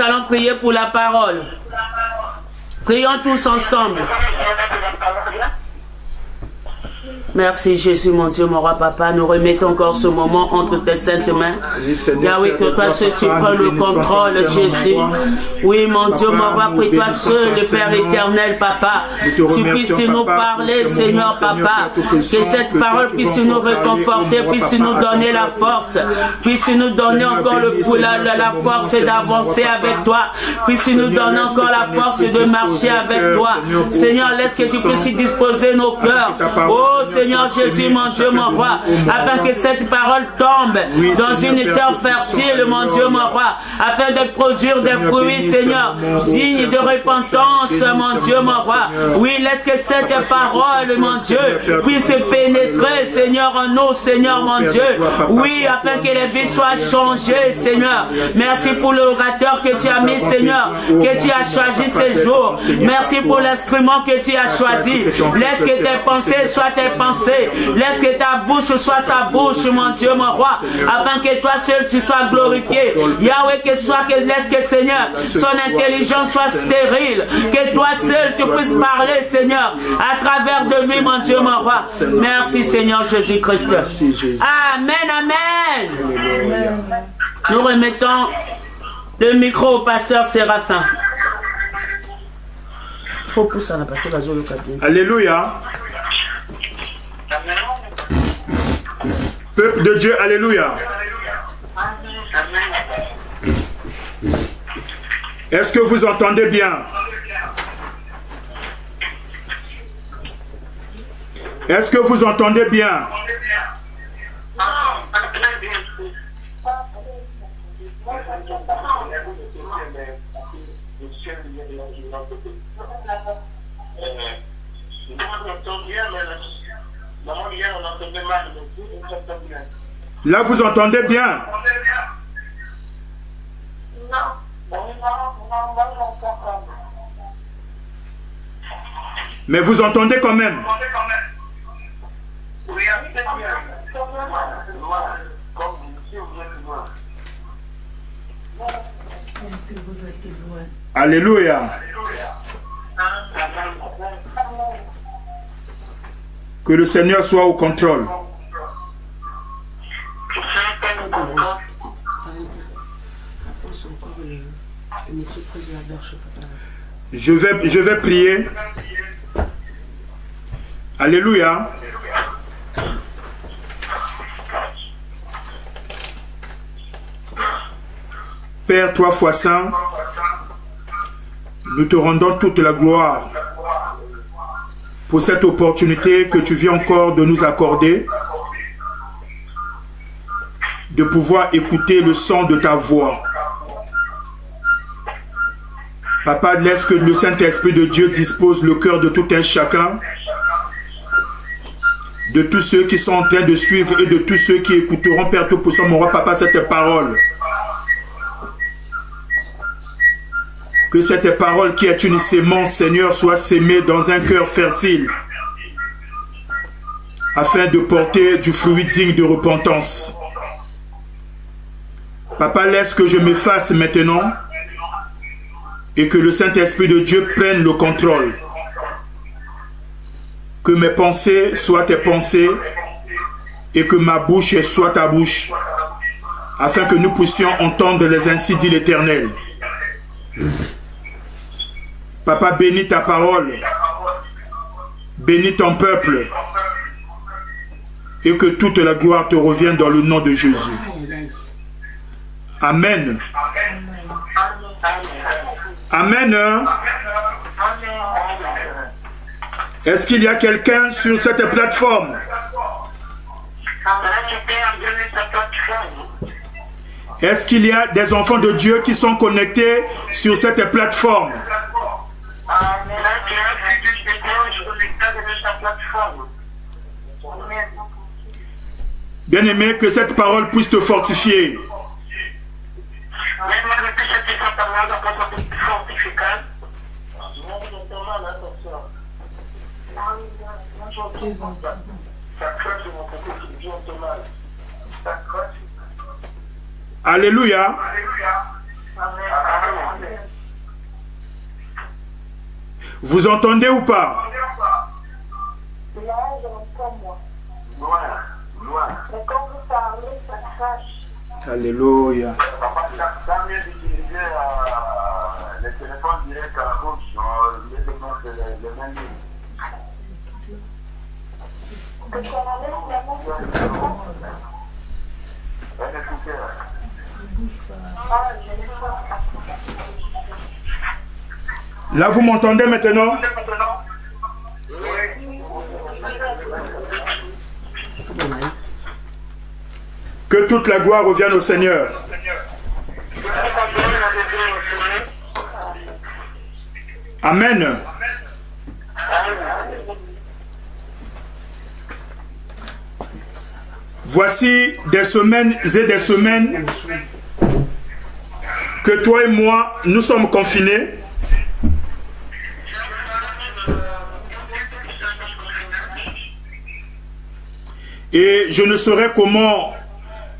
allons prier pour la parole. Prions tous ensemble. Merci Jésus, mon Dieu, mon roi papa. Nous remettons encore ce moment entre tes saintes mains. Yahweh, que toi seul tu prends le contrôle, Jésus. Oui, mon Dieu, mon roi, que toi seul, le Père éternel, papa, tu puisses nous parler, Seigneur, papa. Que cette parole puisse nous réconforter, puisse nous donner la force, puisse nous donner encore la force d'avancer avec toi, puisse nous donner encore la force de marcher avec toi. Seigneur, laisse que tu puisses disposer nos cœurs. Oh, Seigneur Jésus, mon Dieu, mon roi, afin que cette parole tombe dans une terre fertile, mon Dieu, mon roi, afin de produire des fruits, Seigneur, dignes de repentance, mon Dieu, mon roi. Oui, laisse que cette parole, mon Dieu, puisse pénétrer, Seigneur, en nous, Seigneur, mon Dieu. Oui, afin que les vies soient changées, Seigneur. Merci pour l'orateur que tu as mis, Seigneur, que tu as choisi ces jours. Merci pour l'instrument que tu as choisi. Laisse que tes pensées soient tes pensées. Laisse que ta bouche soit sa bouche, mon Dieu, mon roi, afin que toi seul tu sois glorifié. Yahweh, laisse que Seigneur, son intelligence soit stérile, que toi seul tu puisses parler, Seigneur, à travers de lui, mon Dieu, mon roi. Merci, Seigneur Jésus-Christ. Amen, amen. Nous remettons le micro au pasteur Séraphin. Il faut pousser à la passer la zone. Alléluia. Peuple de Dieu, alléluia. Est-ce que vous entendez bien? Est-ce que vous entendez bien? Là, vous entendez bien? Mais vous entendez quand même? Alléluia. Que le Seigneur soit au contrôle. Je vais prier. Alléluia. Père, toi fois saint, nous te rendons toute la gloire pour cette opportunité que tu viens encore de nous accorder, de pouvoir écouter le son de ta voix. Papa, laisse que le Saint-Esprit de Dieu dispose le cœur de tout un chacun, de tous ceux qui sont en train de suivre et de tous ceux qui écouteront, Père Tout-Puissant, mon roi, Papa, cette parole. Que cette parole qui est une sémence, Seigneur, soit sémée dans un cœur fertile, afin de porter du fruit digne de repentance. Papa, laisse que je m'efface maintenant et que le Saint-Esprit de Dieu prenne le contrôle. Que mes pensées soient tes pensées et que ma bouche soit ta bouche, afin que nous puissions entendre les ainsi dit l'Éternel. Papa, bénis ta parole, bénis ton peuple, et que toute la gloire te revienne dans le nom de Jésus. Amen. Amen. Est-ce qu'il y a quelqu'un sur cette plateforme? Est-ce qu'il y a des enfants de Dieu qui sont connectés sur cette plateforme? Bien-aimé, que cette parole puisse te fortifier. Alléluia. Vous entendez ou pas? Là, j'entends moi. Loin. Mais quand vous parlez, ça crache. Alléluia. Ça vient d'utiliser le téléphone direct à la bouche. Les écrans, c'est le même ligne. Là, vous m'entendez maintenant? Que toute la gloire revienne au Seigneur. Amen. Voici des semaines et des semaines que toi et moi, nous sommes confinés. Et je ne saurais comment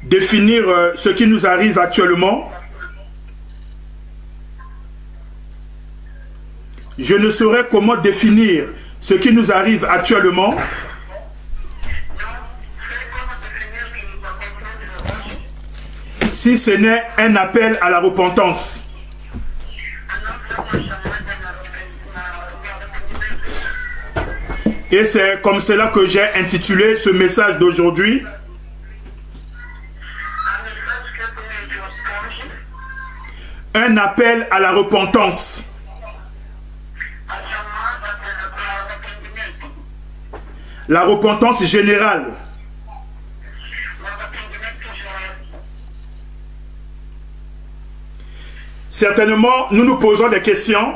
définir ce qui nous arrive actuellement. Je ne saurais comment définir ce qui nous arrive actuellement. Si ce n'est un appel à la repentance. Et c'est comme cela que j'ai intitulé ce message d'aujourd'hui. Un appel à la repentance. La repentance générale. Certainement, nous nous posons des questions.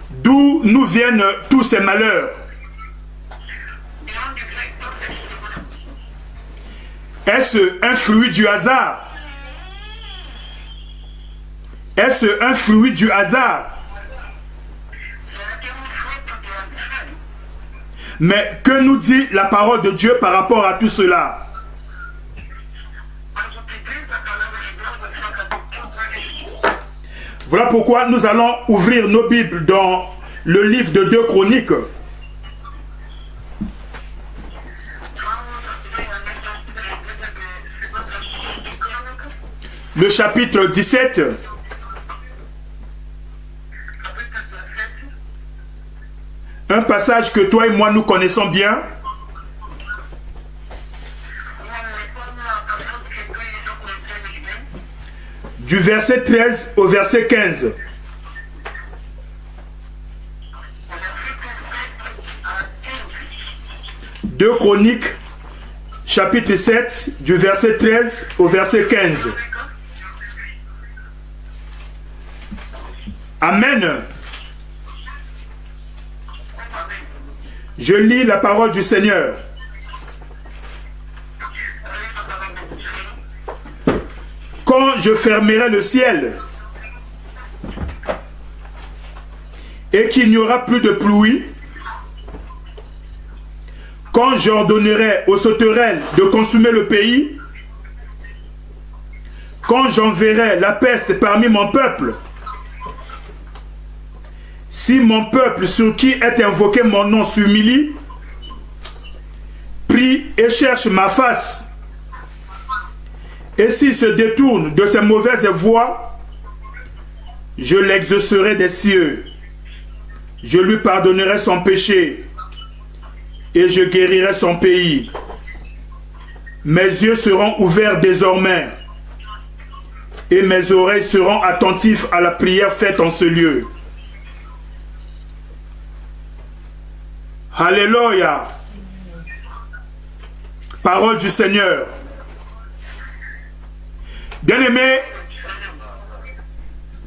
D'où nous viennent tous ces malheurs? Est-ce un fruit du hasard? Est-ce un fruit du hasard? Mais que nous dit la parole de Dieu par rapport à tout cela? Voilà pourquoi nous allons ouvrir nos Bibles dans le livre de 2 Chroniques. Le chapitre 17. Un passage que toi et moi nous connaissons bien. Du verset 13 au verset 15. Deux Chroniques, chapitre 7, du verset 13 au verset 15. Amen. Je lis la parole du Seigneur. Quand je fermerai le ciel et qu'il n'y aura plus de pluie, quand j'ordonnerai aux sauterelles de consumer le pays, quand j'enverrai la peste parmi mon peuple, si mon peuple sur qui est invoqué mon nom s'humilie, prie et cherche ma face, et s'il se détourne de ses mauvaises voies, je l'exaucerai des cieux, je lui pardonnerai son péché, et je guérirai son pays. Mes yeux seront ouverts désormais, et mes oreilles seront attentives à la prière faite en ce lieu. Alléluia. Parole du Seigneur. Bien-aimés,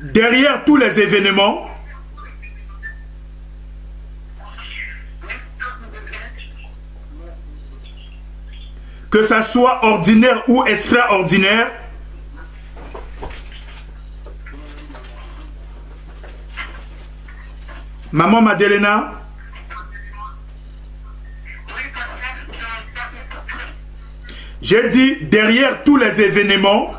derrière tous les événements, que ça soit ordinaire ou extraordinaire, Maman Madeleina, j'ai dit derrière tous les événements,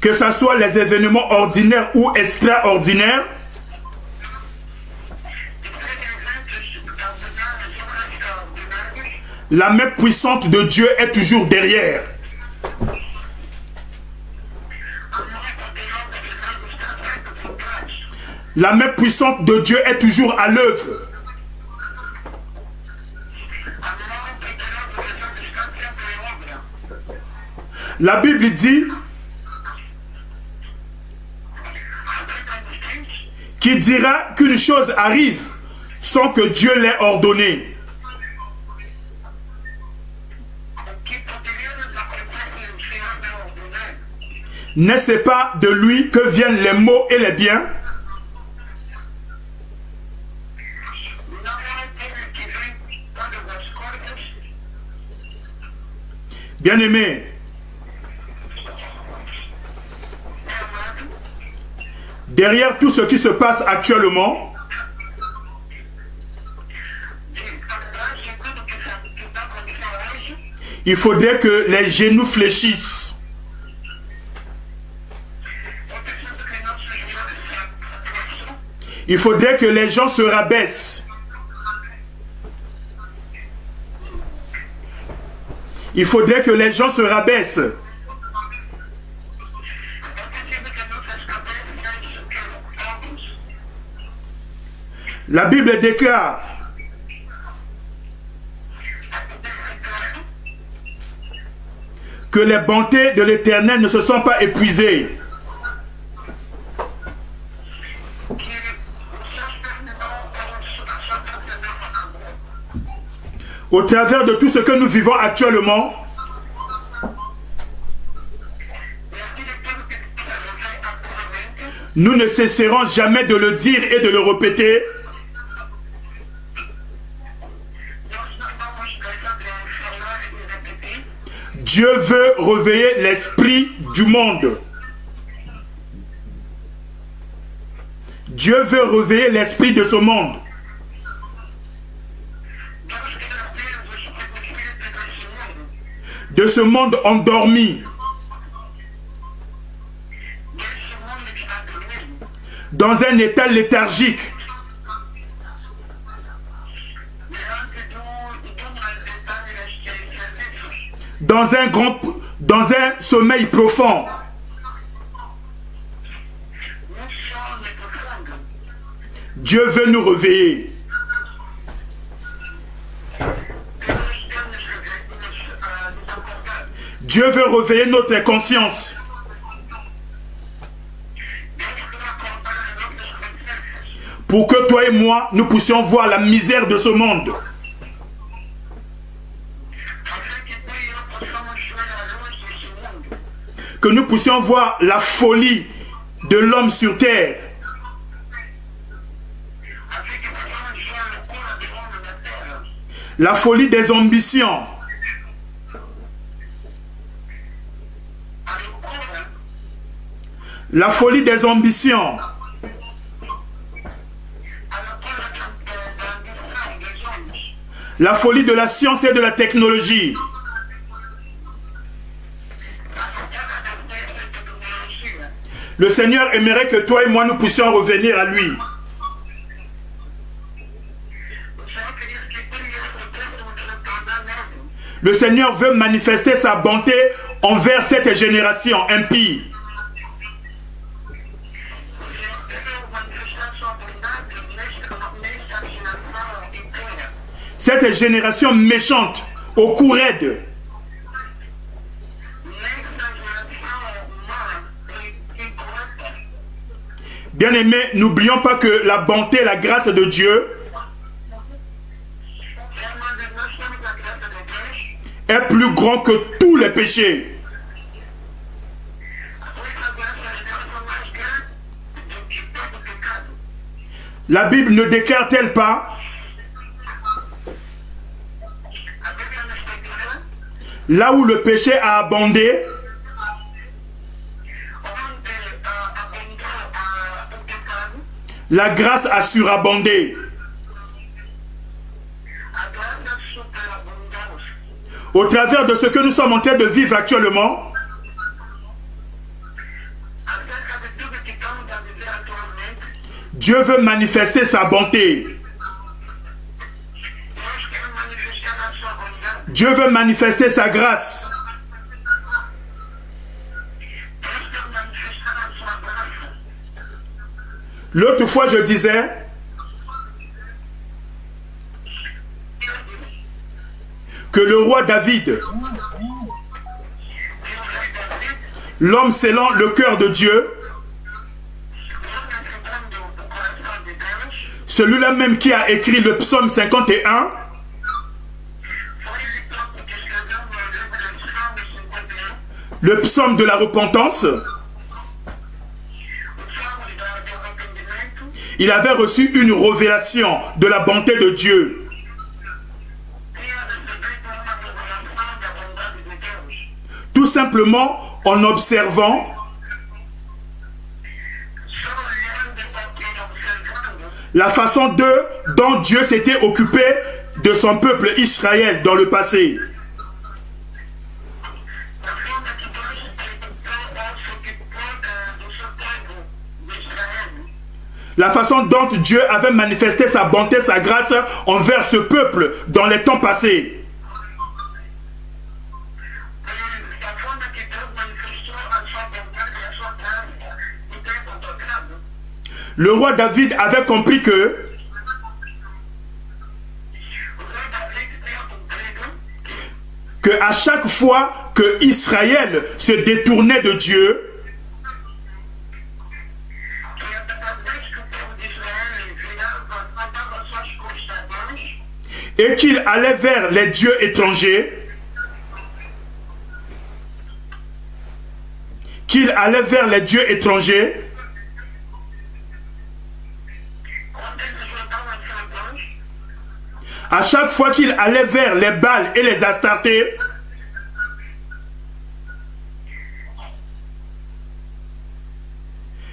que ce soit les événements ordinaires ou extraordinaires, la main puissante de Dieu est toujours derrière. La main puissante de Dieu est toujours à l'œuvre. La Bible dit qui dira qu'une chose arrive sans que Dieu l'ait ordonné. N'est-ce pas de lui que viennent les maux et les biens? Bien-aimés, derrière tout ce qui se passe actuellement, il faudrait que les genoux fléchissent. Il faudrait que les gens se rabaissent. Il faudrait que les gens se rabaissent. La Bible déclare que les bontés de l'Éternel ne se sont pas épuisées. Au travers de tout ce que nous vivons actuellement, nous ne cesserons jamais de le dire et de le répéter. Dieu veut réveiller l'esprit du monde. Dieu veut réveiller l'esprit de ce monde. De ce monde endormi. Dans un état léthargique. Dans un sommeil profond. Dieu veut nous réveiller. Dieu veut réveiller notre conscience. Pour que toi et moi, nous puissions voir la misère de ce monde. Que nous puissions voir la folie de l'homme sur terre. La folie des ambitions. La folie des ambitions. La folie de la science et de la technologie. Le Seigneur aimerait que toi et moi nous puissions revenir à lui. Le Seigneur veut manifester sa bonté envers cette génération impie. Cette génération méchante, au cou raide. Bien-aimés, n'oublions pas que la bonté et la grâce de Dieu est plus grand que tous les péchés. La Bible ne déclare-t-elle pas là où le péché a abondé, la grâce a surabondé. Au travers de ce que nous sommes en train de vivre actuellement, Dieu veut manifester sa bonté. Dieu veut manifester sa grâce. L'autre fois, je disais que le roi David, l'homme scellant le cœur de Dieu, celui-là même qui a écrit le psaume 51, le psaume de la repentance, il avait reçu une révélation de la bonté de Dieu. Tout simplement en observant la façon dont Dieu s'était occupé de son peuple Israël dans le passé. La façon dont Dieu avait manifesté sa bonté, sa grâce envers ce peuple dans les temps passés. Le roi David avait compris que à chaque fois que Israël se détournait de Dieu, et qu'il allait vers les dieux étrangers, à chaque fois qu'il allait vers les Baals et les Astartés,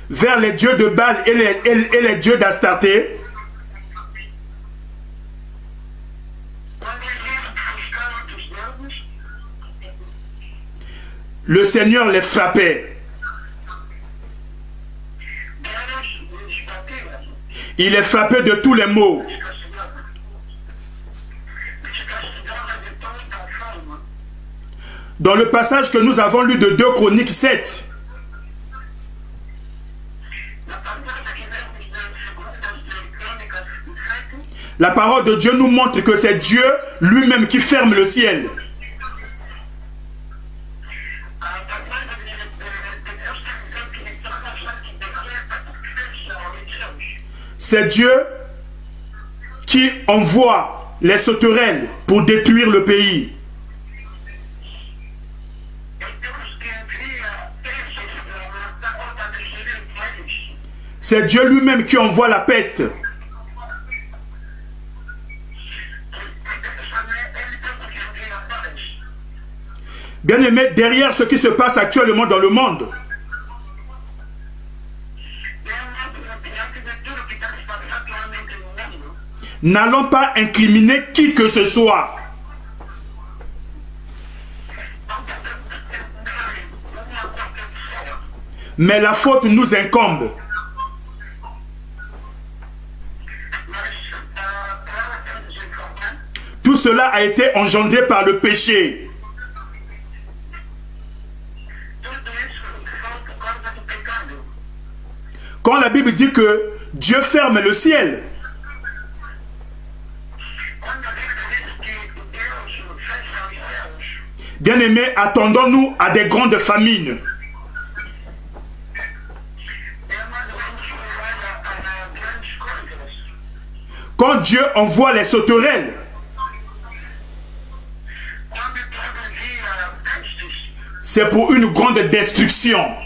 vers les dieux de Baal et les dieux d'Astarté, le Seigneur les frappait. Il les frappait de tous les maux. Dans le passage que nous avons lu de 2 Chroniques 7, la parole de Dieu nous montre que c'est Dieu lui-même qui ferme le ciel. C'est Dieu qui envoie les sauterelles pour détruire le pays. C'est Dieu lui-même qui envoie la peste. Bien-aimés, derrière ce qui se passe actuellement dans le monde, n'allons pas incriminer qui que ce soit. Mais la faute nous incombe. Tout cela a été engendré par le péché. Quand la Bible dit que Dieu ferme le ciel, bien-aimés, attendons-nous à des grandes famines. Quand Dieu envoie les sauterelles, c'est pour une grande destruction.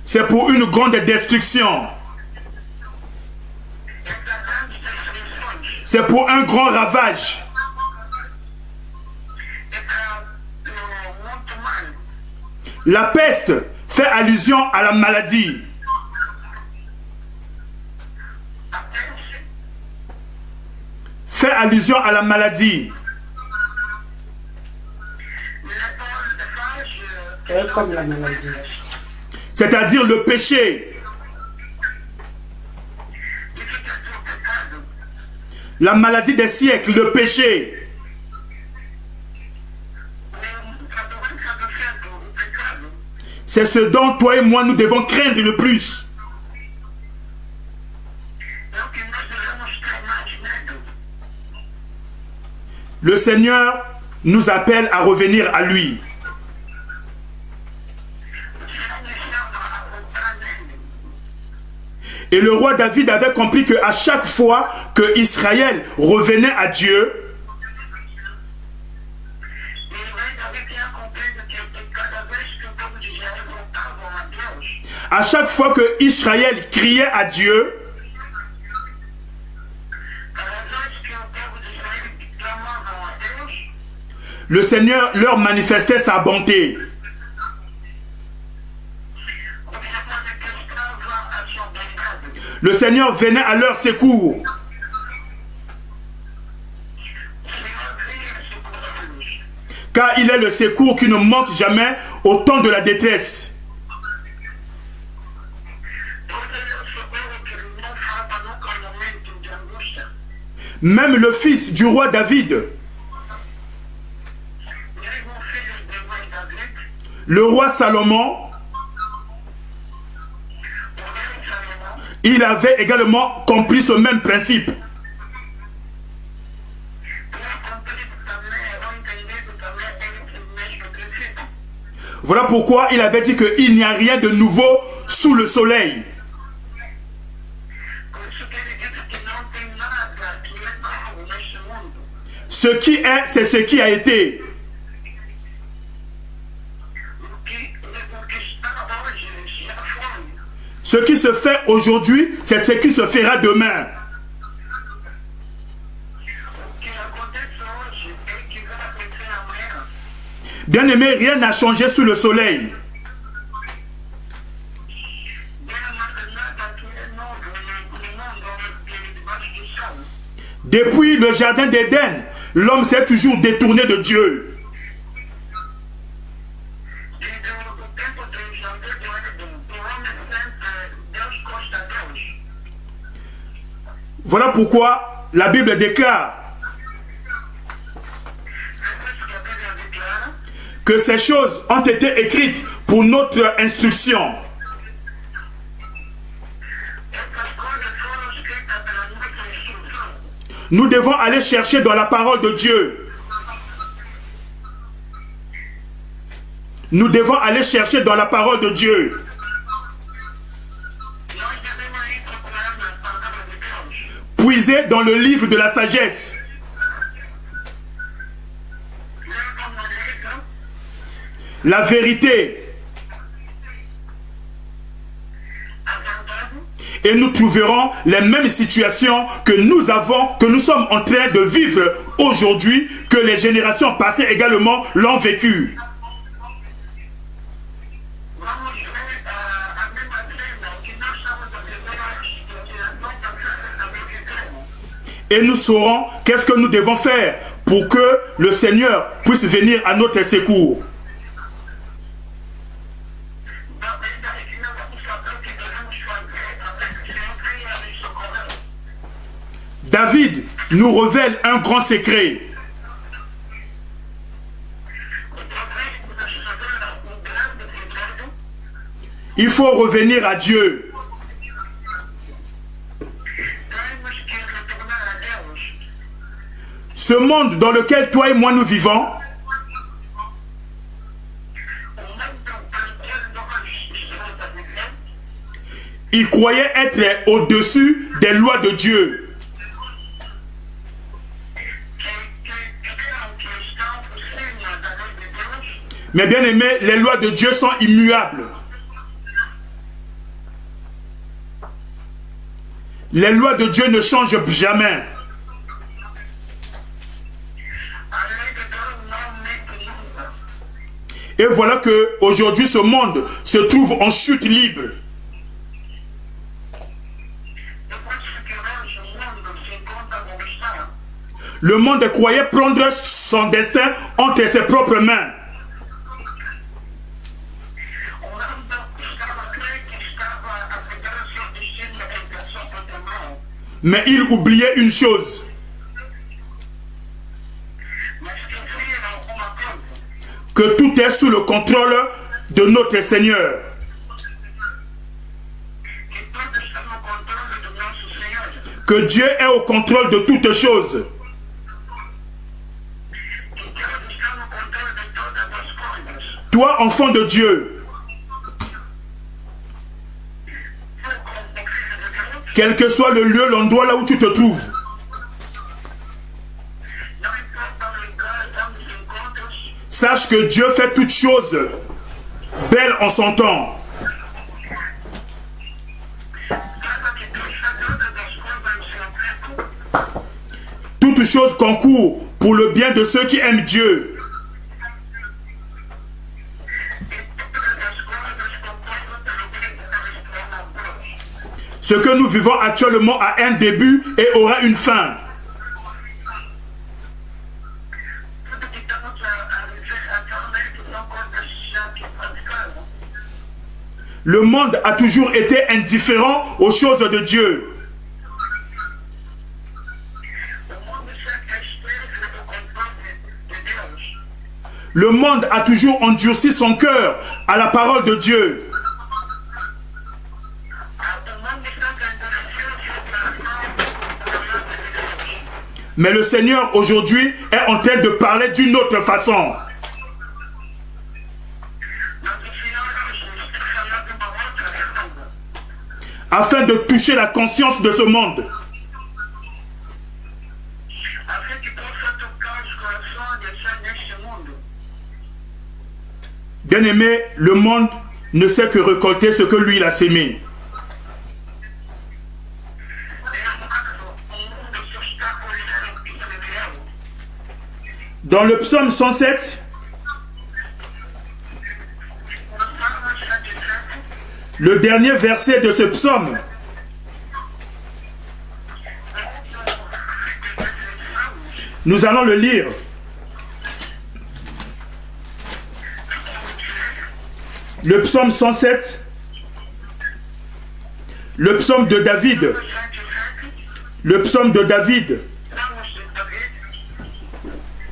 C'est pour une grande destruction. C'est pour un grand ravage. La peste fait allusion à la maladie. Fait allusion à la maladie. Comme la maladie. c'est-à-dire le péché. La maladie des siècles, le péché. C'est ce dont toi et moi nous devons craindre le plus. Le Seigneur nous appelle à revenir à lui. Et le roi David avait compris qu'à chaque fois que Israël revenait à Dieu, à chaque fois que Israël criait à Dieu, le Seigneur leur manifestait sa bonté. Le Seigneur venait à leur secours. Car il est le secours qui ne manque jamais au temps de la détresse. Même le fils du roi David, le roi Salomon, il avait également compris ce même principe. Voilà pourquoi il avait dit qu'il n'y a rien de nouveau sous le soleil. Ce qui est, c'est ce qui a été. Ce qui se fait aujourd'hui, c'est ce qui se fera demain. Bien-aimé, rien n'a changé sous le soleil. Depuis le jardin d'Éden, l'homme s'est toujours détourné de Dieu. Voilà pourquoi la Bible déclare que ces choses ont été écrites pour notre instruction. Nous devons aller chercher dans la parole de Dieu. Nous devons aller chercher dans la parole de Dieu. Puiser dans le livre de la sagesse. La vérité. Et nous trouverons les mêmes situations que nous sommes en train de vivre aujourd'hui, que les générations passées également l'ont vécu. Et nous saurons qu'est-ce que nous devons faire pour que le Seigneur puisse venir à notre secours. David nous révèle un grand secret. Il faut revenir à Dieu. Ce monde dans lequel toi et moi nous vivons, il croyait être au-dessus des lois de Dieu. Mais bien aimé, les lois de Dieu sont immuables. Les lois de Dieu ne changent jamais. Et voilà que aujourd'hui ce monde se trouve en chute libre. Le monde croyait prendre son destin entre ses propres mains. Mais il oubliait une chose. Que tout est sous le contrôle de notre Seigneur. Que Dieu est au contrôle de toutes choses. Toi, enfant de Dieu, quel que soit le lieu, l'endroit là où tu te trouves, sache que Dieu fait toutes choses belles en son temps. Toutes choses concourent pour le bien de ceux qui aiment Dieu. Ce que nous vivons actuellement a un début et aura une fin. Le monde a toujours été indifférent aux choses de Dieu. Le monde a toujours endurci son cœur à la parole de Dieu. Mais le Seigneur aujourd'hui est en train de parler d'une autre façon. Afin de toucher la conscience de ce monde. Bien-aimé, le monde ne sait que récolter ce que lui il a sémé. Dans le psaume 107, le dernier verset de ce psaume, nous allons le lire. Le psaume 107, le psaume de David, le psaume de David,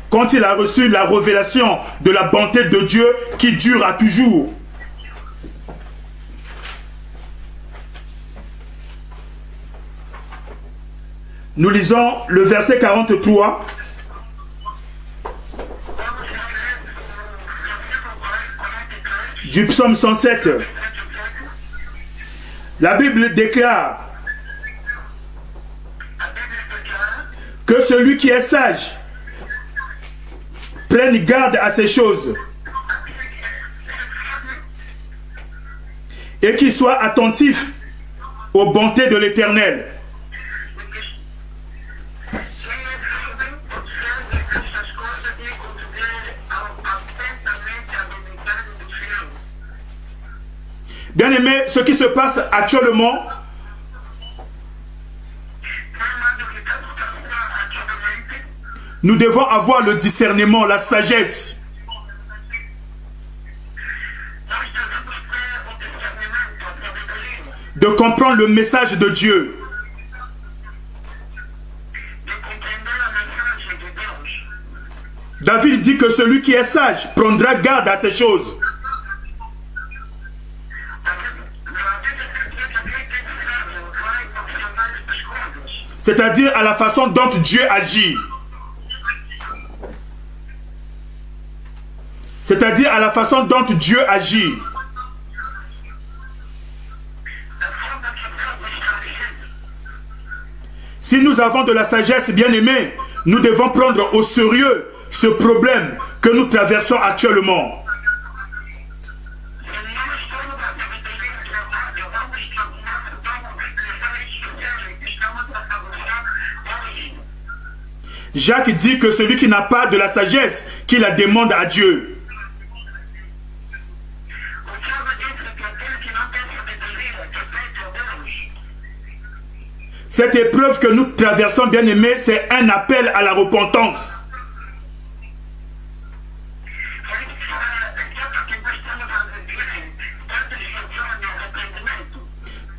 quand il a reçu la révélation de la bonté de Dieu qui dure à toujours. Nous lisons le verset 43. Du psaume 107. La Bible déclare que celui qui est sage prenne garde à ces choses et qu'il soit attentif aux bontés de l'Éternel. Bien aimé, ce qui se passe actuellement, nous devons avoir le discernement, la sagesse. De comprendre le message de Dieu. David dit que celui qui est sage prendra garde à ces choses. C'est-à-dire à la façon dont Dieu agit. C'est-à-dire à la façon dont Dieu agit. Si nous avons de la sagesse, bien aimée, nous devons prendre au sérieux ce problème que nous traversons actuellement. Jacques dit que celui qui n'a pas de la sagesse, qu'il la demande à Dieu. Cette épreuve que nous traversons, bien aimés, c'est un appel à la repentance.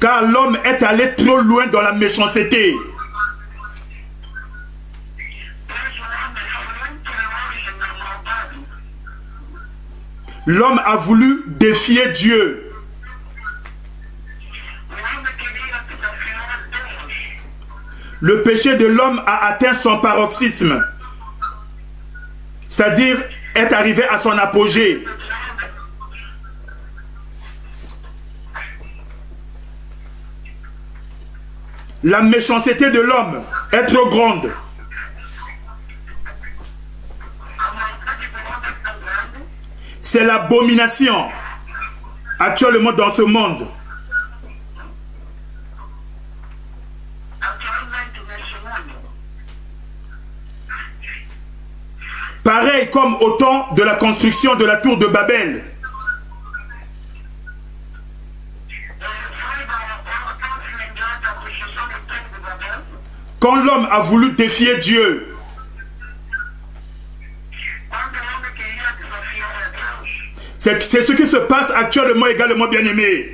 Car l'homme est allé trop loin dans la méchanceté. l'homme a voulu défier Dieu. Le péché de l'homme a atteint son paroxysme, c'est-à-dire est arrivé à son apogée. La méchanceté de l'homme est trop grande. C'est l'abomination actuellement dans ce monde. Pareil comme au temps de la construction de la tour de Babel. Quand l'homme a voulu défier Dieu, c'est ce qui se passe actuellement également, bien-aimé.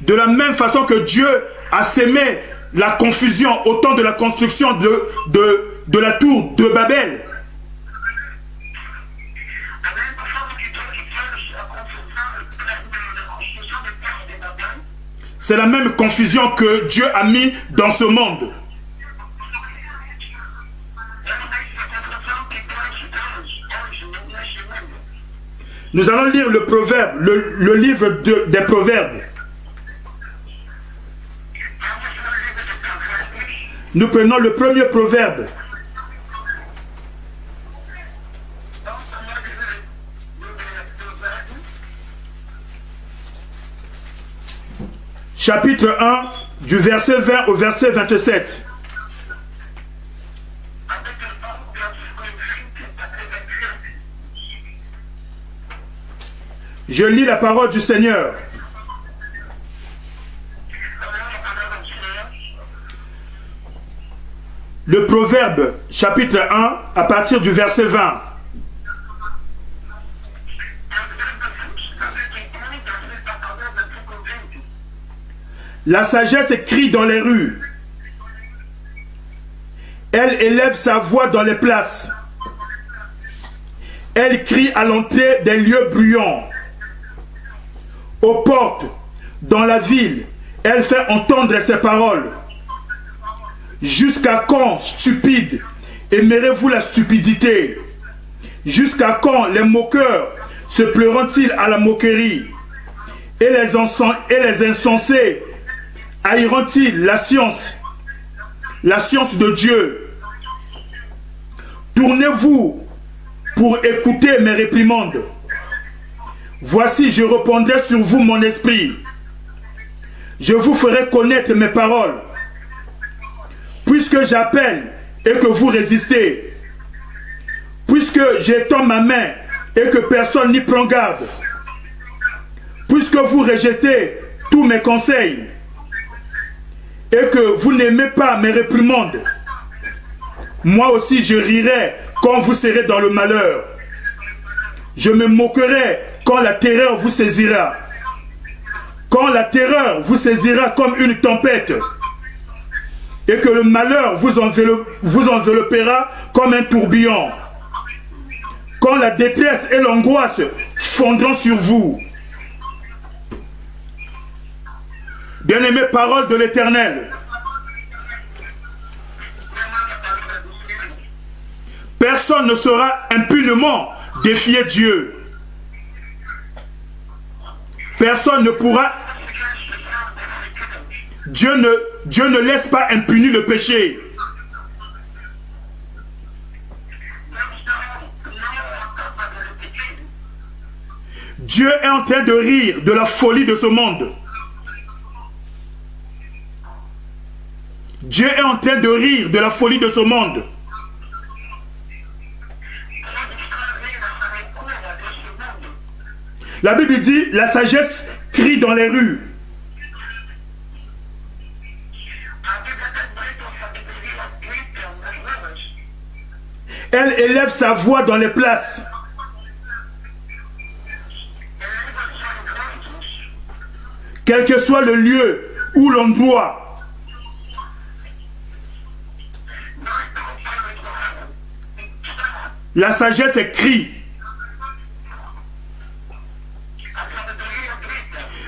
De la même façon que Dieu a sémé la confusion au temps de la construction de la tour de Babel. C'est la même confusion que Dieu a mis dans ce monde. Nous allons lire le proverbe, le livre des proverbes. Nous prenons le premier proverbe. Chapitre 1, du verset 20 au verset 27. Je lis la parole du Seigneur. Le proverbe, chapitre 1, à partir du verset 20. La sagesse crie dans les rues. Elle élève sa voix dans les places. Elle crie à l'entrée des lieux bruyants. Aux portes, dans la ville, elle fait entendre ses paroles. Jusqu'à quand, stupide, aimerez-vous la stupidité? Jusqu'à quand les moqueurs se pleurent-ils à la moquerie? Et les insensés haïront-ils la science de Dieu? Tournez-vous pour écouter mes réprimandes. Voici, je répandrai sur vous mon esprit. Je vous ferai connaître mes paroles. Puisque j'appelle et que vous résistez. Puisque j'étends ma main et que personne n'y prend garde. Puisque vous rejetez tous mes conseils et que vous n'aimez pas mes réprimandes, moi aussi je rirai quand vous serez dans le malheur. Je me moquerai quand la terreur vous saisira. Quand la terreur vous saisira comme une tempête et que le malheur vous enveloppera comme un tourbillon. Quand la détresse et l'angoisse fondront sur vous. Bien-aimés, parole de l'Éternel. Personne ne saura impunément défier Dieu. Personne ne pourra... Dieu ne laisse pas impuni le péché. Dieu est en train de rire de la folie de ce monde. Dieu est en train de rire de la folie de ce monde. La Bible dit, la sagesse crie dans les rues. Elle élève sa voix dans les places. Quel que soit le lieu ou l'endroit. La sagesse crie.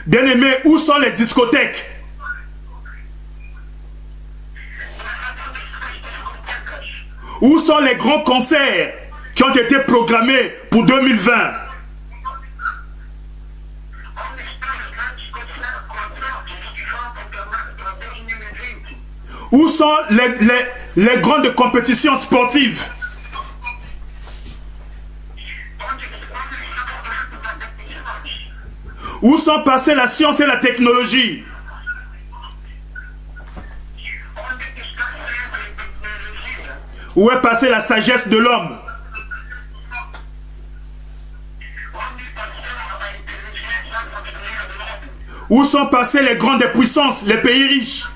Bien-aimés, où sont les discothèques? Où sont les grands concerts qui ont été programmés pour 2020? Où sont les grandes compétitions sportives? Où sont passées la science et la technologie? Où est passée la sagesse de l'homme? Où sont passées les grandes puissances, les pays riches?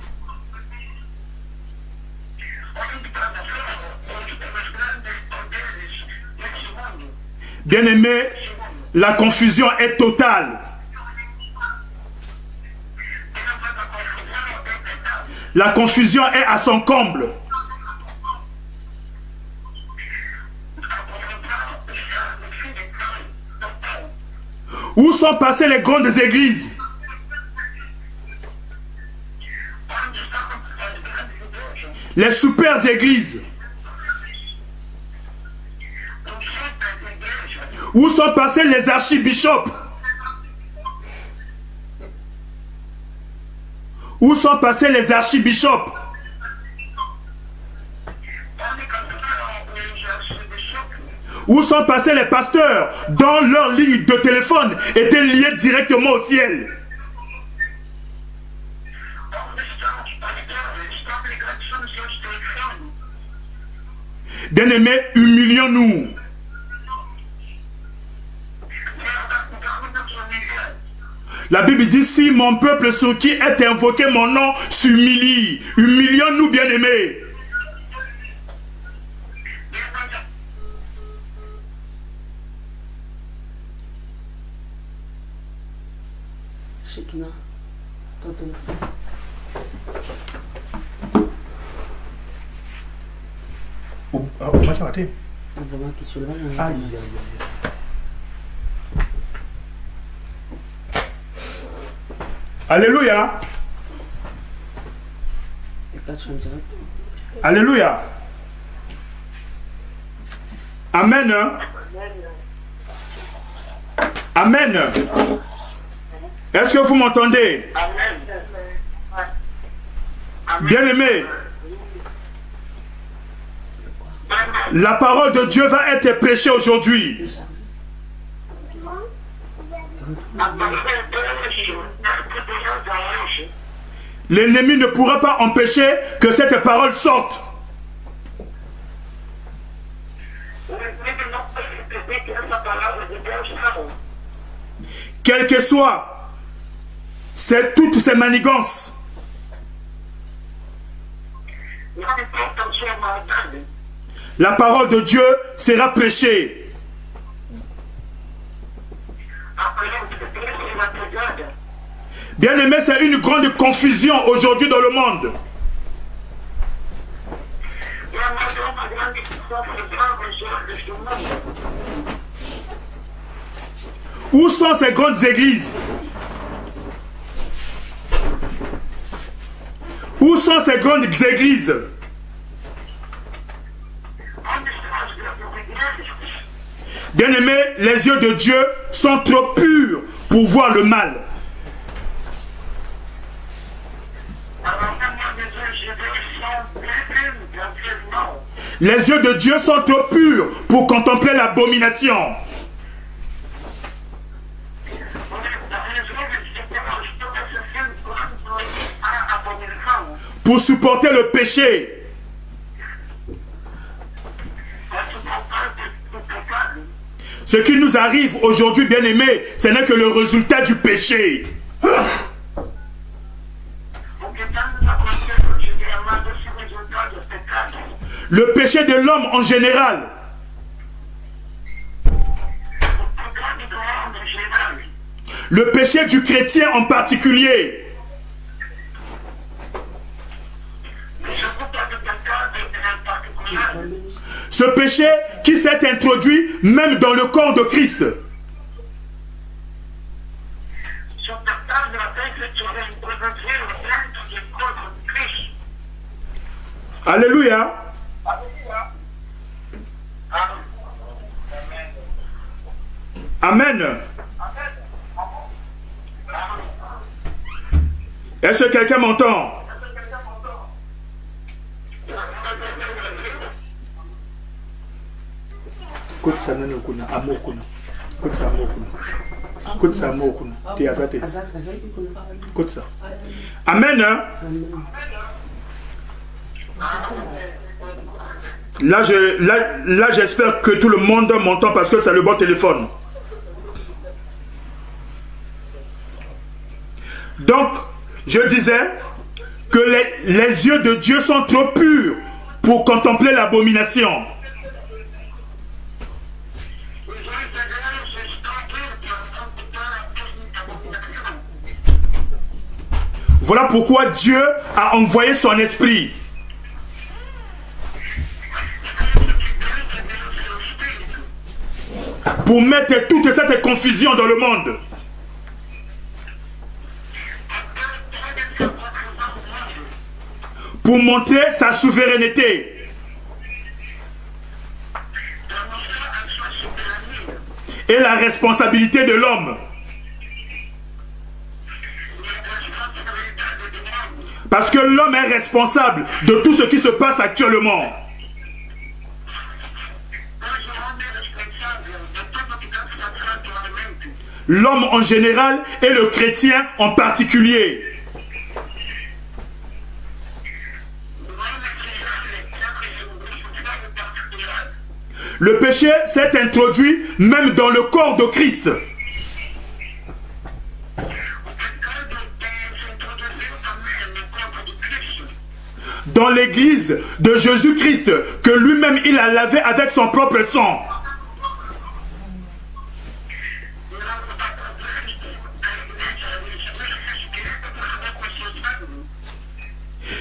Bien-aimés, la confusion est totale. La confusion est à son comble. Où sont passées les grandes églises? Les super églises? Où sont passés les archibishops? Où sont passés les archibishops? Où sont passés les pasteurs dont leur ligne de téléphone était liée directement au ciel? Bien-aimés, humilions-nous. La Bible dit, si mon peuple sur qui est invoqué mon nom s'humilie, humilions-nous, bien-aimés. Shekina, ton téléphone. Alléluia. Alléluia. Amen. Amen. Est-ce que vous m'entendez? Bien-aimé, la parole de Dieu va être prêchée aujourd'hui. L'ennemi ne pourra pas empêcher que cette parole sorte. Quel que soit toutes ces manigances, la parole de Dieu sera prêchée. Bien-aimé, c'est une grande confusion aujourd'hui dans le monde. Où sont ces grandes églises? Où sont ces grandes églises? Bien-aimé, les yeux de Dieu sont trop purs pour voir le mal. Les yeux de Dieu sont trop purs pour contempler l'abomination. Pour supporter le péché. Ce qui nous arrive aujourd'hui, bien-aimés, ce n'est que le résultat du péché. Le péché de l'homme en général. Le péché du chrétien en particulier. Ce péché qui s'est introduit même dans le corps de Christ. Alléluia. Amen. Est-ce que quelqu'un m'entend? Amen. Là, j'espère que tout le monde m'entend parce que c'est le bon téléphone. Donc, je disais que les yeux de Dieu sont trop purs pour contempler l'abomination. Voilà pourquoi Dieu a envoyé son esprit. Pour mettre toute cette confusion dans le monde. Pour montrer sa souveraineté. Et la responsabilité de l'homme. Parce que l'homme est responsable de tout ce qui se passe actuellement. L'homme en général et le chrétien en particulier. Le péché s'est introduit même dans le corps de Christ. Dans l'église de Jésus-Christ, que lui-même il a lavé avec son propre sang.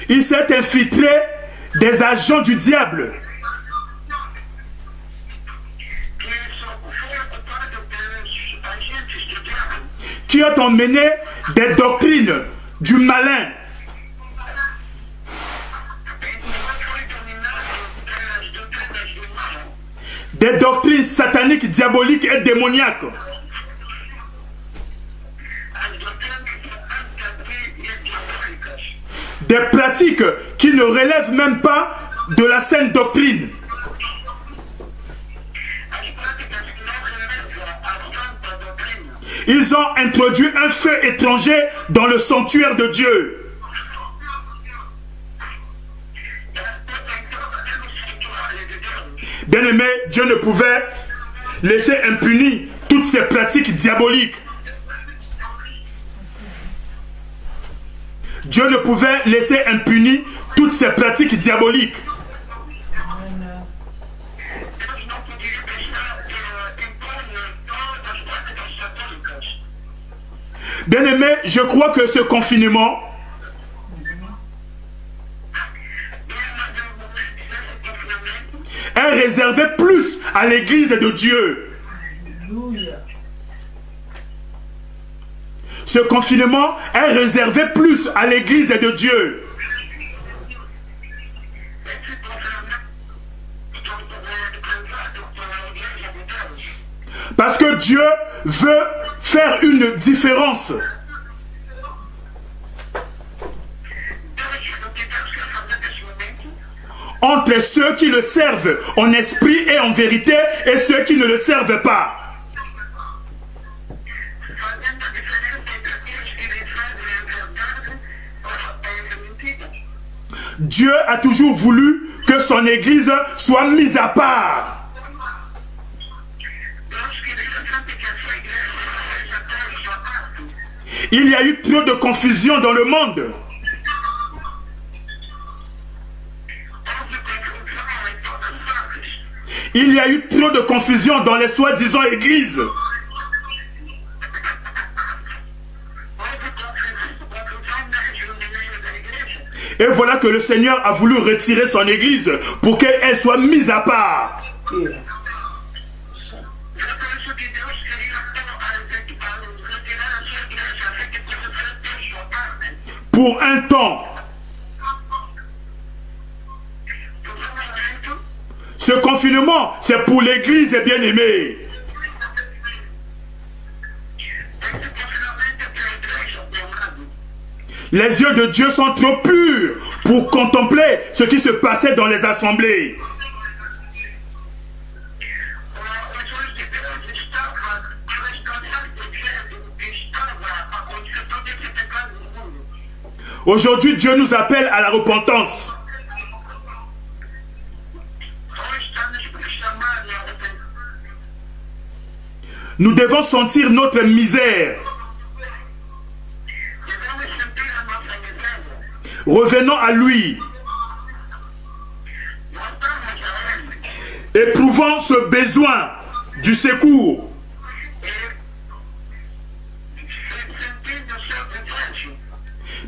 Il s'est infiltré des agents du diable qui ont emmené des doctrines du malin, des doctrines sataniques, diaboliques et démoniaques. Des pratiques qui ne relèvent même pas de la saine doctrine. Ils ont introduit un feu étranger dans le sanctuaire de Dieu. Bien-aimé, Dieu ne pouvait laisser impunies toutes ces pratiques diaboliques. Dieu ne pouvait laisser impunies toutes ces pratiques diaboliques. Bien-aimé, je crois que ce confinement est réservé plus à l'église de Dieu. Ce confinement est réservé plus à l'église de Dieu. Parce que Dieu veut faire une différence entre ceux qui le servent en esprit et en vérité et ceux qui ne le servent pas. Dieu a toujours voulu que son église soit mise à part. Il y a eu trop de confusion dans le monde. Il y a eu trop de confusion dans les soi-disant églises. Et voilà que le Seigneur a voulu retirer son église pour qu'elle soit mise à part. Pour un temps. Ce confinement, c'est pour l'église bien-aimée. Les yeux de Dieu sont trop purs pour contempler ce qui se passait dans les assemblées. Aujourd'hui, Dieu nous appelle à la repentance. Nous devons sentir notre misère. Revenons à lui. Éprouvons ce besoin du secours.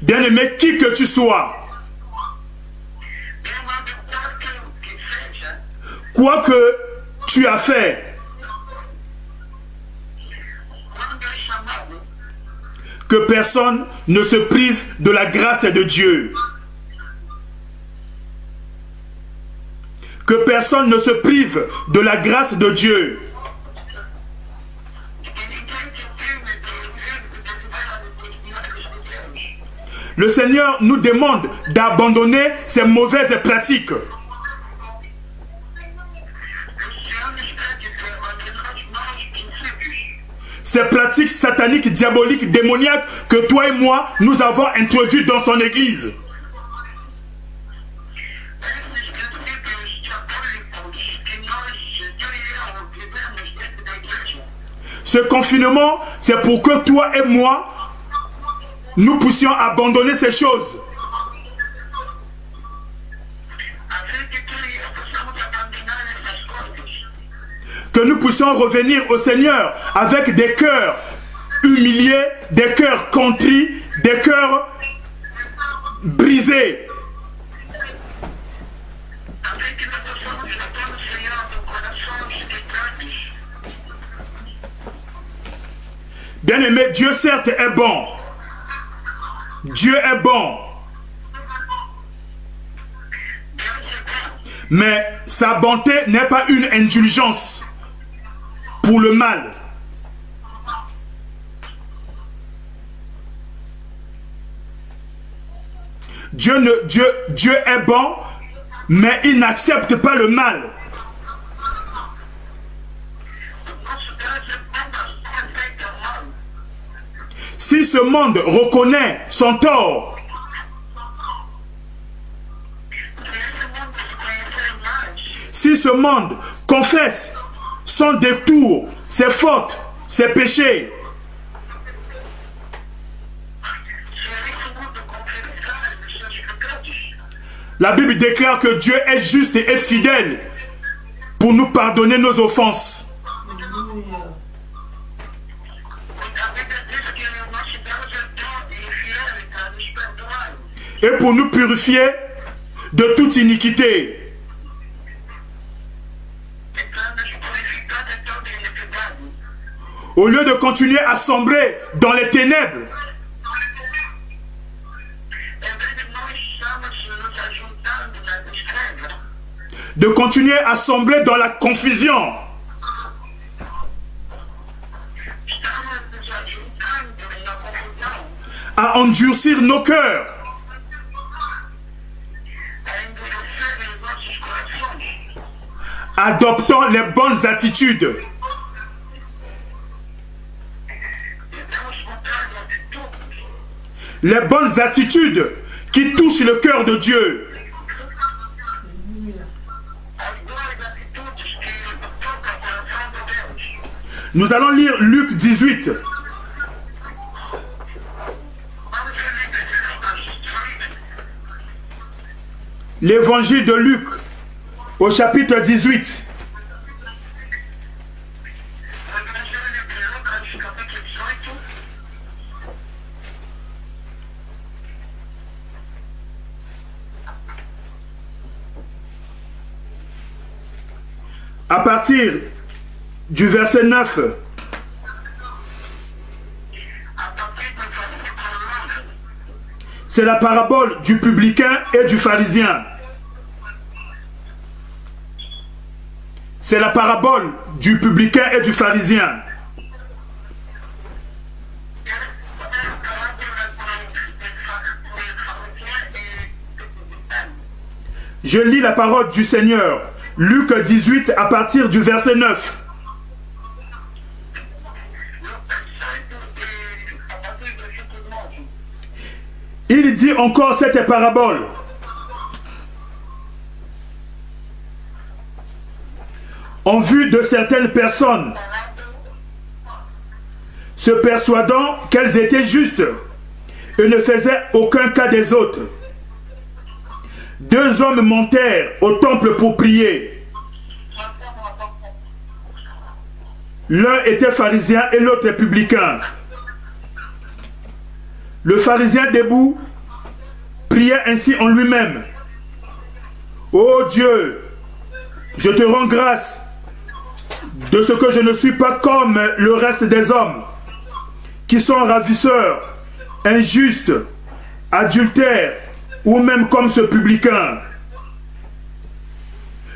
Bien-aimé, qui que tu sois, quoi que tu as fait, que personne ne se prive de la grâce de Dieu. Que personne ne se prive de la grâce de Dieu. Le Seigneur nous demande d'abandonner ces mauvaises pratiques. Ces pratiques sataniques, diaboliques, démoniaques que toi et moi, nous avons introduites dans son église. Ce confinement, c'est pour que toi et moi, nous puissions abandonner ces choses. Que nous puissions revenir au Seigneur avec des cœurs humiliés, des cœurs contrits, des cœurs brisés. Bien-aimé, Dieu certes est bon. Dieu est bon. Mais sa bonté n'est pas une indulgence pour le mal. Dieu est bon, mais il n'accepte pas le mal. Si ce monde reconnaît son tort, si ce monde confesse son détour, ses fautes, ses péchés, la Bible déclare que Dieu est juste et fidèle pour nous pardonner nos offenses. Et pour nous purifier de toute iniquité. Au lieu de continuer à sombrer dans les ténèbres, de continuer à sombrer dans la confusion, à endurcir nos cœurs, adoptant les bonnes attitudes. Les bonnes attitudes qui touchent le cœur de Dieu. Nous allons lire Luc 18. L'évangile de Luc au chapitre 18. à partir du verset 9. C'est la parabole du publicain et du pharisien. C'est la parabole du publicain et du pharisien. Je lis la parole du Seigneur. Luc 18 à partir du verset 9. Il dit encore cette parabole. En vue de certaines personnes, se persuadant qu'elles étaient justes et ne faisaient aucun cas des autres. Deux hommes montèrent au temple pour prier. L'un était pharisien et l'autre publicain. Le pharisien debout priait ainsi en lui-même. Ô Dieu, je te rends grâce de ce que je ne suis pas comme le reste des hommes, qui sont ravisseurs, injustes, adultères, ou même comme ce publicain.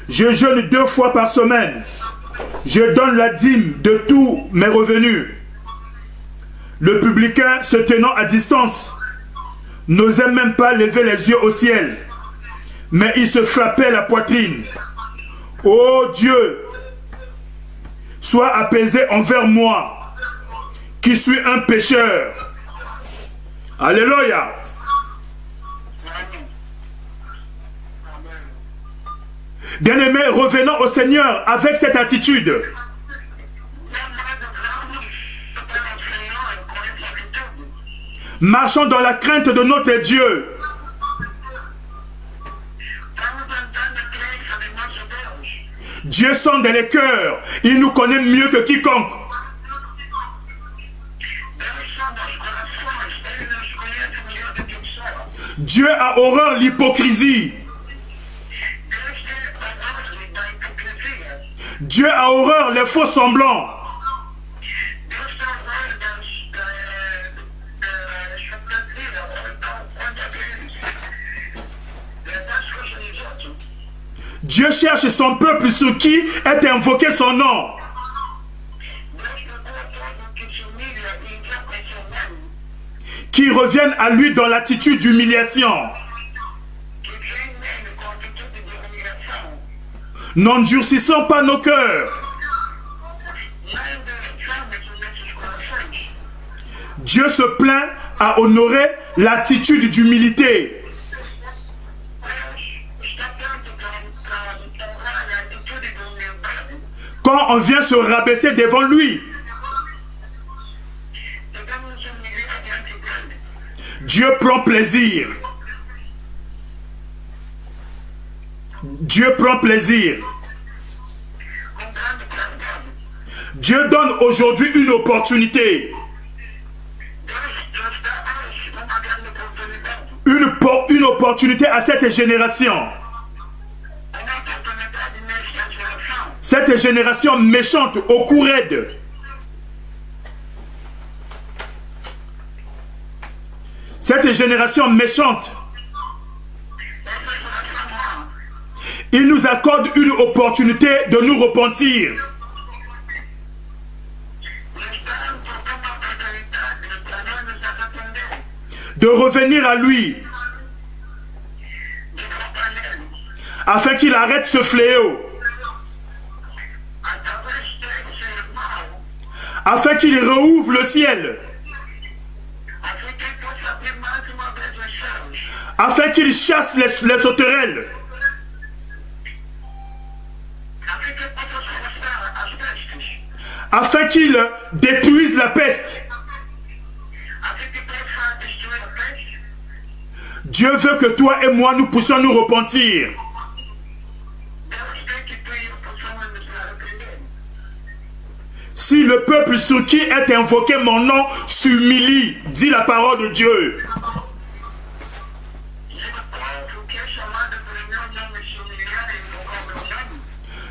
Je jeûne 2 fois par semaine. Je donne la dîme de tous mes revenus. Le publicain, se tenant à distance, n'osait même pas lever les yeux au ciel, mais il se frappait la poitrine. Ô Dieu, sois apaisé envers moi, qui suis un pécheur. Alléluia. Bien-aimés, revenons au Seigneur avec cette attitude. Marchons dans la crainte de notre Dieu. Dieu sonde les cœurs. Il nous connaît mieux que quiconque. Dieu a horreur l'hypocrisie. Dieu a horreur les faux semblants. Dieu cherche son peuple sur qui est invoqué son nom. Qui reviennent à lui dans l'attitude d'humiliation. N'endurcissons pas nos cœurs. Dieu se plaint à honorer l'attitude d'humilité. Quand on vient se rabaisser devant lui, Dieu prend plaisir. Dieu prend plaisir. Dieu donne aujourd'hui une opportunité. Une opportunité à cette génération. Cette génération méchante au cou raide. Cette génération méchante. Il nous accorde une opportunité de nous repentir. De revenir à lui. Afin qu'il arrête ce fléau. Afin qu'il rouvre le ciel. Afin qu'il chasse les sauterelles. Afin qu'il détruise la peste. Dieu veut que toi et moi nous puissions nous repentir. Si le peuple sur qui est invoqué mon nom s'humilie, dit la parole de Dieu.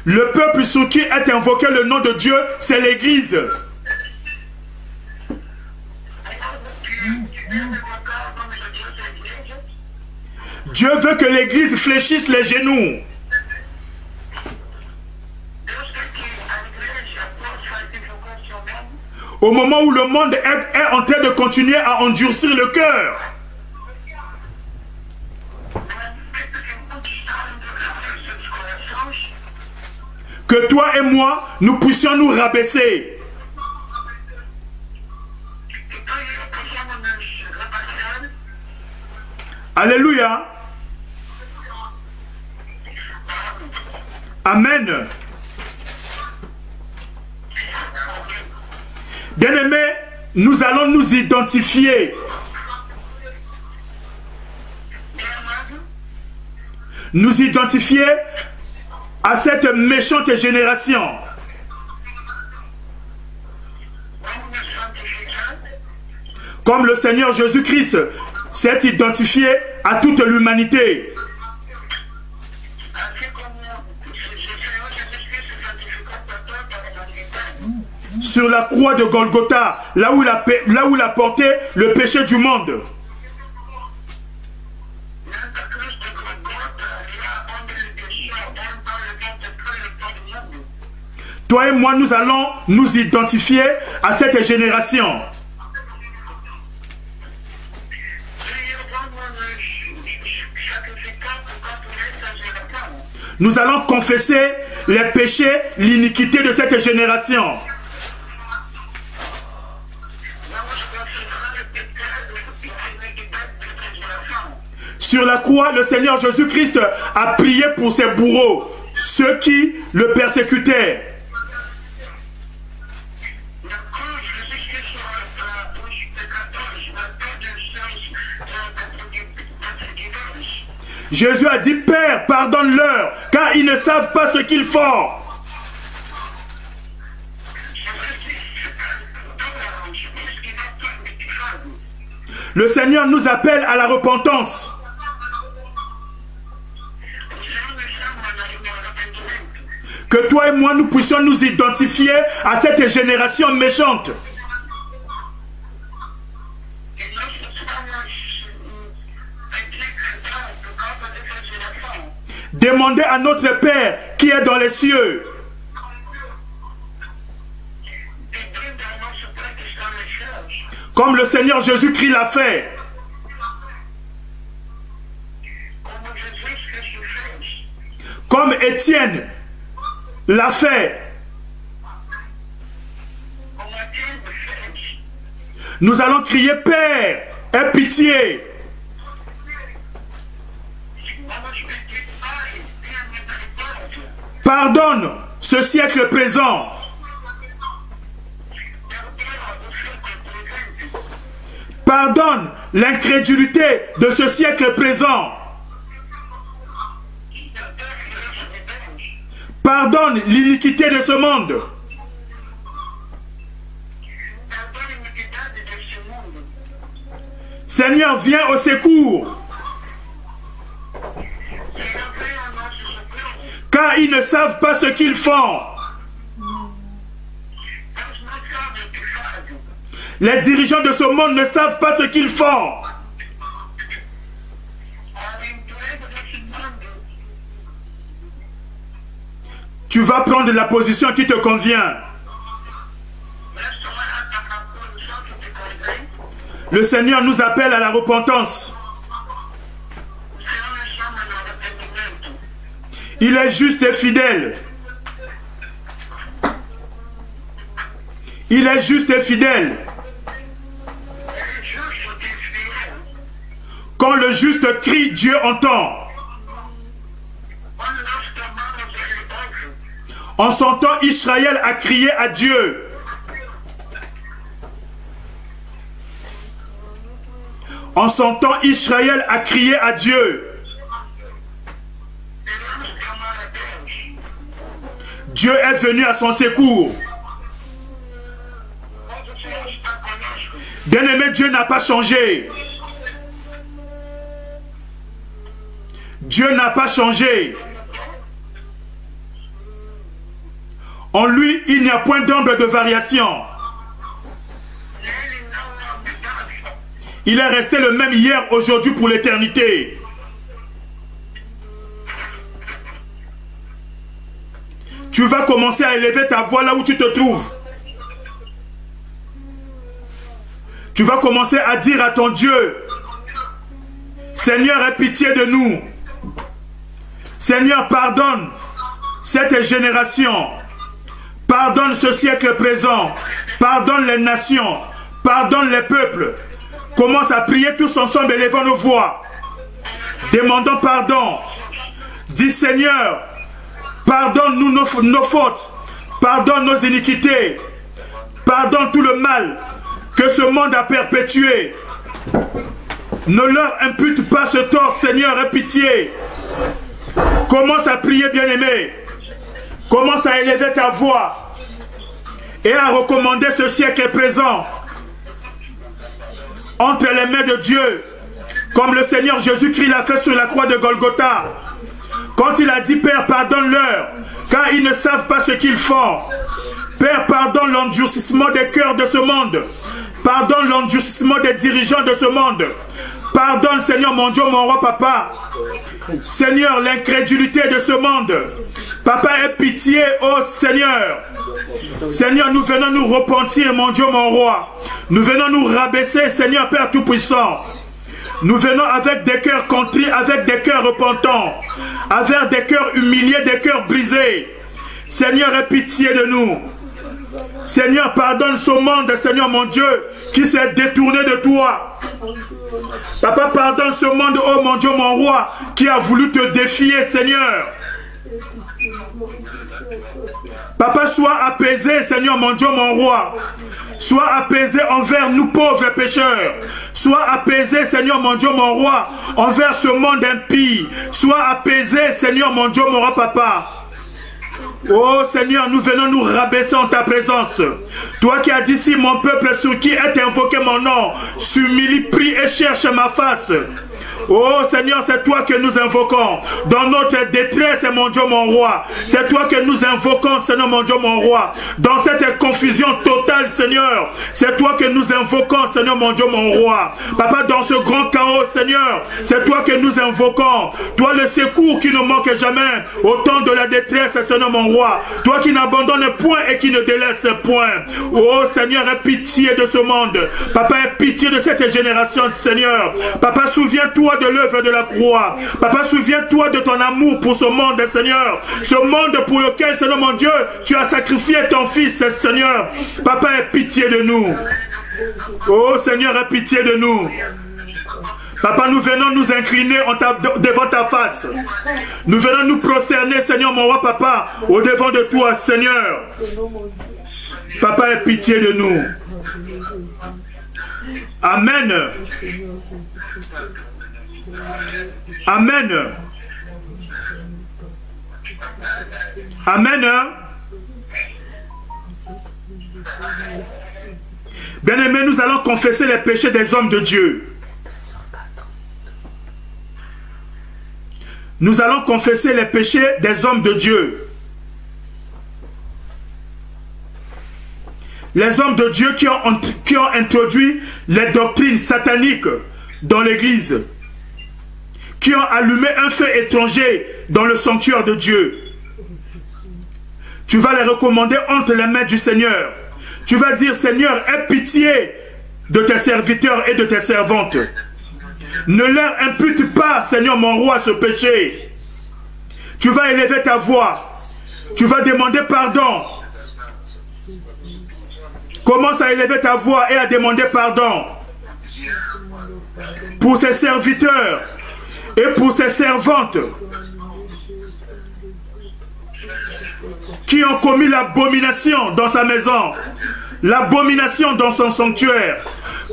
Le peuple sur qui est invoqué le nom de Dieu, c'est l'Église. Dieu veut que l'Église fléchisse les genoux. Au moment où le monde est en train de continuer à endurcir le cœur. Que toi et moi, nous puissions nous rabaisser. Alléluia. Amen. Bien-aimés, nous allons nous identifier. Nous identifier à cette méchante génération. Comme le Seigneur Jésus-Christ s'est identifié à toute l'humanité. Sur la croix de Golgotha, là où il a porté le péché du monde. Toi et moi, nous allons nous identifier à cette génération. Nous allons confesser les péchés, l'iniquité de cette génération. Sur la croix, le Seigneur Jésus-Christ a prié pour ses bourreaux, ceux qui le persécutaient. Jésus a dit, Père, pardonne-leur, car ils ne savent pas ce qu'ils font. Le Seigneur nous appelle à la repentance. Que toi et moi, nous puissions nous identifier à cette génération méchante. Demandez à notre Père qui est dans les cieux. Comme le Seigneur Jésus-Christ l'a fait. Comme Étienne l'a fait. Nous allons crier, Père, aie pitié. Pardonne ce siècle présent. Pardonne l'incrédulité de ce siècle présent. Pardonne l'iniquité de ce monde. Seigneur, viens au secours. Car ils ne savent pas ce qu'ils font. Les dirigeants de ce monde ne savent pas ce qu'ils font. Tu vas prendre la position qui te convient. Le Seigneur nous appelle à la repentance. Il est juste et fidèle. Il est juste et fidèle. Quand le juste crie, Dieu entend. En son temps, Israël a crié à Dieu. En son temps, Israël a crié à Dieu. Dieu est venu à son secours. Bien-aimé, Dieu n'a pas changé. Dieu n'a pas changé. En lui, il n'y a point d'ombre de variation. Il est resté le même hier, aujourd'hui, pour l'éternité. Tu vas commencer à élever ta voix là où tu te trouves. Tu vas commencer à dire à ton Dieu, Seigneur, aie pitié de nous. Seigneur, pardonne cette génération. Pardonne ce siècle présent. Pardonne les nations. Pardonne les peuples. Commence à prier tous ensemble, élevant nos voix. Demandons pardon. Dis Seigneur, pardonne-nous nos fautes. Pardonne nos iniquités. Pardonne tout le mal que ce monde a perpétué. Ne leur impute pas ce tort, Seigneur, aie pitié. Commence à prier, bien-aimé. Commence à élever ta voix et à recommander ce siècle présent entre les mains de Dieu, comme le Seigneur Jésus-Christ l'a fait sur la croix de Golgotha. Quand il a dit, Père, pardonne-leur, car ils ne savent pas ce qu'ils font. Père, pardonne l'endurcissement des cœurs de ce monde. Pardonne l'endurcissement des dirigeants de ce monde. Pardonne, Seigneur, mon Dieu, mon roi, papa. Seigneur, l'incrédulité de ce monde. Papa, aie pitié, oh Seigneur. Seigneur, nous venons nous repentir, mon Dieu, mon roi. Nous venons nous rabaisser, Seigneur, Père Tout-Puissant. Nous venons avec des cœurs contrits, avec des cœurs repentants, avec des cœurs humiliés, des cœurs brisés. Seigneur, aie pitié de nous. Seigneur, pardonne ce monde, Seigneur, mon Dieu, qui s'est détourné de toi. Papa, pardonne ce monde, oh mon Dieu, mon roi, qui a voulu te défier, Seigneur. Papa, sois apaisé, Seigneur, mon Dieu, mon roi. Sois apaisé envers nous pauvres pécheurs. Sois apaisé, Seigneur, mon Dieu, mon roi, envers ce monde impie. Sois apaisé, Seigneur, mon Dieu, mon roi, papa. Oh Seigneur, nous venons nous rabaisser en ta présence. Toi qui as dit, si mon peuple sur qui est invoqué mon nom s'humilie, prie et cherche ma face. Oh Seigneur, c'est toi que nous invoquons. Dans notre détresse, mon Dieu, mon roi. C'est toi que nous invoquons, Seigneur, mon Dieu, mon roi. Dans cette confusion totale, Seigneur, c'est toi que nous invoquons, Seigneur, mon Dieu, mon roi. Papa, dans ce grand chaos, Seigneur, c'est toi que nous invoquons. Toi, le secours qui ne manque jamais. Au temps de la détresse, Seigneur, mon roi. Toi qui n'abandonnes point et qui ne délaisse point. Oh Seigneur, aie pitié de ce monde. Papa, aie pitié de cette génération, Seigneur. Papa, souviens-toi de l'œuvre de la croix. Papa, souviens-toi de ton amour pour ce monde, Seigneur. Ce monde pour lequel, Seigneur mon Dieu, tu as sacrifié ton Fils, Seigneur. Papa, aie pitié de nous. Oh Seigneur, aie pitié de nous. Papa, nous venons nous incliner devant ta face. Nous venons nous prosterner, Seigneur mon roi, papa, au devant de toi, Seigneur. Papa, aie pitié de nous. Amen. Amen. Amen. Bien-aimés, nous allons confesser les péchés des hommes de Dieu. Nous allons confesser les péchés des hommes de Dieu. Les hommes de Dieu qui ont introduit les doctrines sataniques dans l'église, qui ont allumé un feu étranger dans le sanctuaire de Dieu. Tu vas les recommander entre les mains du Seigneur. Tu vas dire, Seigneur, aie pitié de tes serviteurs et de tes servantes. Ne leur impute pas, Seigneur mon roi, ce péché. Tu vas élever ta voix. Tu vas demander pardon. Commence à élever ta voix et à demander pardon pour ses serviteurs et pour ses servantes qui ont commis l'abomination dans sa maison, l'abomination dans son sanctuaire.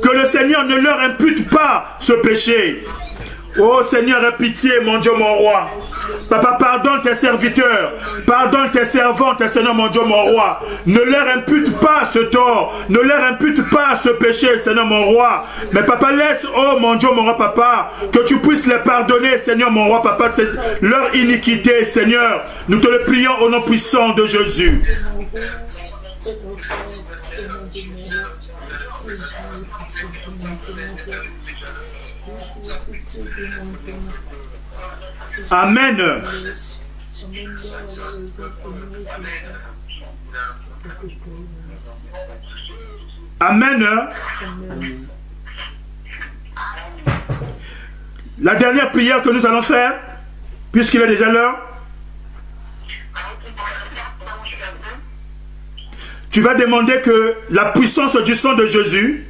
Que le Seigneur ne leur impute pas ce péché. Oh Seigneur, aie pitié, mon Dieu, mon roi. Papa, pardonne tes serviteurs, pardonne tes servantes, Seigneur, mon Dieu, mon roi. Ne leur impute pas ce tort, ne leur impute pas ce péché, Seigneur, mon roi. Mais papa, laisse, oh mon Dieu, mon roi, papa, que tu puisses les pardonner, Seigneur, mon roi, papa, c'est leur iniquité, Seigneur. Nous te le prions au nom puissant de Jésus. Amen. Amen. La dernière prière que nous allons faire, puisqu'il est déjà l'heure, tu vas demander que la puissance du sang de Jésus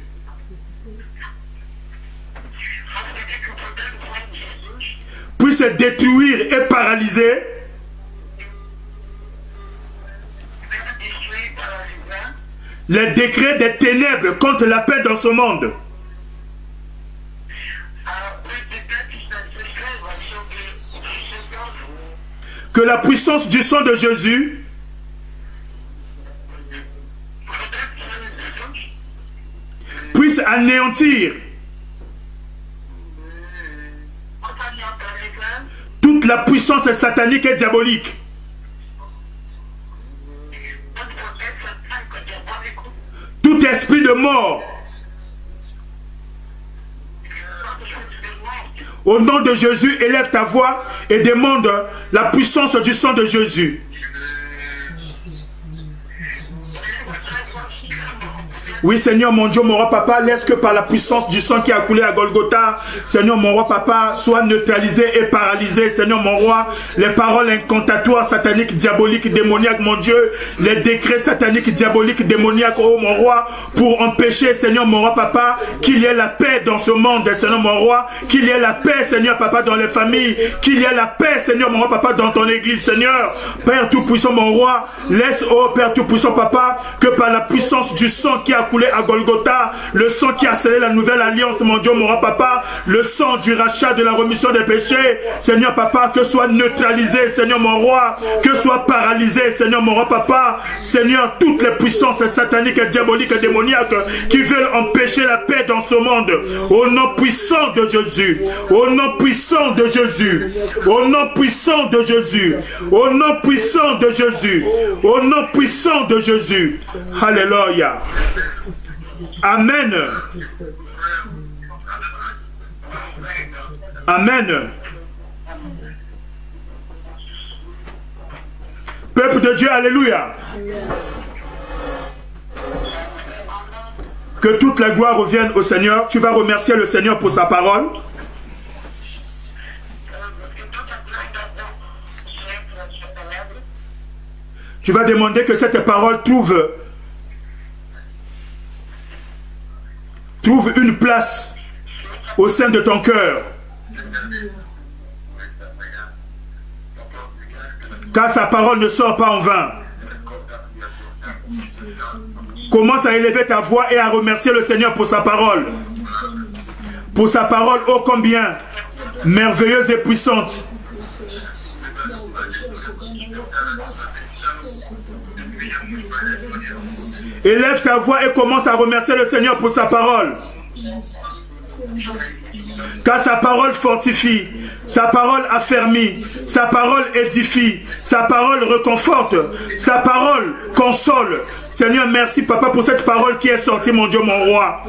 puisse détruire et paralyser les décrets des ténèbres contre la paix dans ce monde. Que la puissance du sang de Jésus puisse anéantir toute la puissance satanique et diabolique. Tout esprit de mort, au nom de Jésus, élève ta voix et demande la puissance du sang de Jésus. Oui, Seigneur, mon Dieu, mon roi papa, laisse que par la puissance du sang qui a coulé à Golgotha, Seigneur, mon roi papa, soit neutralisé et paralysé, Seigneur, mon roi, les paroles incantatoires, sataniques, diaboliques, démoniaques, mon Dieu, les décrets sataniques, diaboliques, démoniaques, oh mon roi, pour empêcher, Seigneur, mon roi papa, qu'il y ait la paix dans ce monde, Seigneur, mon roi, qu'il y ait la paix, Seigneur, papa, dans les familles, qu'il y ait la paix, Seigneur, mon roi papa, dans ton église, Seigneur, Père Tout-Puissant, mon roi, laisse, oh Père Tout-Puissant, papa, que par la puissance du sang qui a coulé à Golgotha, le sang qui a scellé la nouvelle alliance, mon Dieu, mon roi papa, le sang du rachat de la remission des péchés, Seigneur papa, que soit neutralisé, Seigneur mon roi, que soit paralysé, Seigneur mon roi papa, Seigneur, toutes les puissances sataniques, diaboliques et démoniaques qui veulent empêcher la paix dans ce monde, au nom puissant de Jésus, au nom puissant de Jésus, au nom puissant de Jésus, au nom puissant de Jésus, au nom puissant de Jésus. Alléluia. Amen. Amen. Peuple de Dieu, alléluia. Que toute la gloire revienne au Seigneur. Tu vas remercier le Seigneur pour sa parole. Tu vas demander que cette parole trouve une place au sein de ton cœur. Car sa parole ne sort pas en vain. Commence à élever ta voix et à remercier le Seigneur pour sa parole. Pour sa parole, ô combien merveilleuse et puissante. Élève ta voix et commence à remercier le Seigneur pour sa parole. Car sa parole fortifie, sa parole affermit, sa parole édifie, sa parole réconforte, sa parole console. Seigneur, merci papa pour cette parole qui est sortie, mon Dieu, mon roi.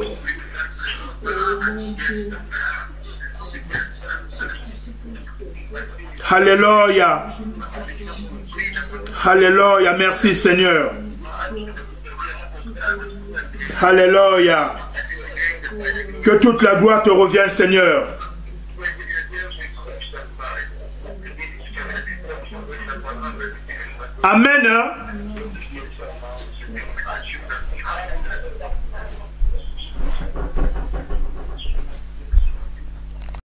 Alléluia. Alléluia, merci Seigneur. Alléluia. Que toute la gloire te revienne, Seigneur. Amen.